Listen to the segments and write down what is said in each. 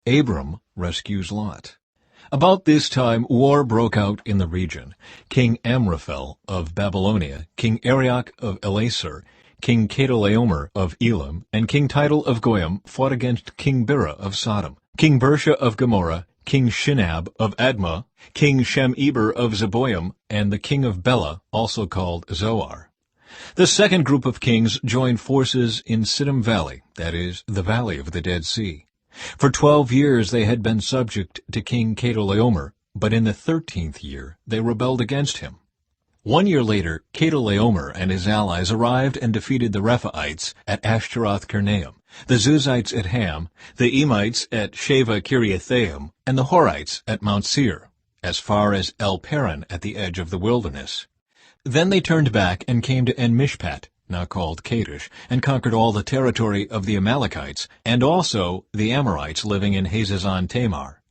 Abram rescues Lot. About this time war broke out in the region. King Amraphel of Babylonia, King Arioch of Elasar, King Chedorlaomer of Elam, and King Tidal of Goyim fought against King Bera of Sodom, King Bersha of Gomorrah, King Shinab of Admah, King Shem-Eber of Zeboim, and the king of Bela, also called Zoar. The second group of kings joined forces in Siddim Valley, that is, the valley of the Dead Sea. For 12 years they had been subject to King Chedorlaomer, but in the 13th year they rebelled against him. 1 year later, Chedorlaomer and his allies arrived and defeated the Rephaites at Ashtaroth-Karnaim, the Zuzites at Ham, the Emites at Sheva-Kiriathaim, and the Horites at Mount Seir, as far as El-Paran at the edge of the wilderness. Then they turned back and came to En-Mishpat, now called Kadesh, and conquered all the territory of the Amalekites, and also the Amorites living in Hazazon Tamar.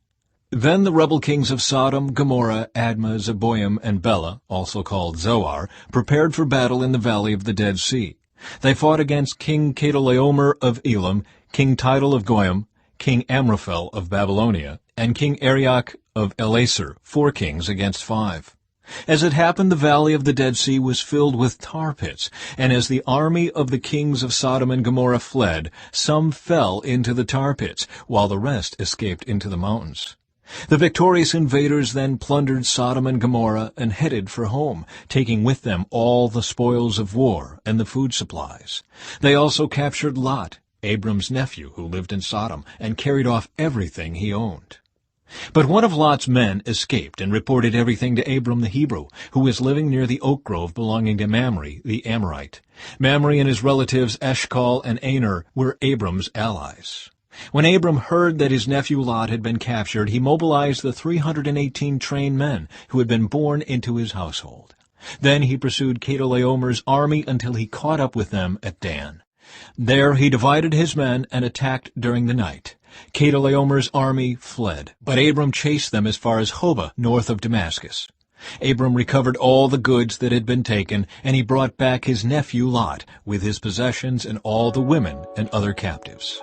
Then the rebel kings of Sodom, Gomorrah, Admah, Zeboim, and Bela, also called Zoar, prepared for battle in the valley of the Dead Sea. They fought against King Chedorlaomer of Elam, King Tidal of Goyim, King Amraphel of Babylonia, and King Arioch of Elasar, 4 kings against 5. As it happened, the valley of the Dead Sea was filled with tar pits, and as the army of the kings of Sodom and Gomorrah fled, some fell into the tar pits, while the rest escaped into the mountains. The victorious invaders then plundered Sodom and Gomorrah and headed for home, taking with them all the spoils of war and the food supplies. They also captured Lot, Abram's nephew, who lived in Sodom, and carried off everything he owned. But one of Lot's men escaped and reported everything to Abram the Hebrew, who was living near the oak grove belonging to Mamre the Amorite. Mamre and his relatives Eshcol and Aner were Abram's allies. When Abram heard that his nephew Lot had been captured, he mobilized the 318 trained men who had been born into his household. Then he pursued Chedorlaomer's army until he caught up with them at Dan. There he divided his men and attacked during the night. Chedorlaomer's army fled, but Abram chased them as far as Hobah, north of Damascus. Abram recovered all the goods that had been taken, and he brought back his nephew Lot, with his possessions and all the women and other captives.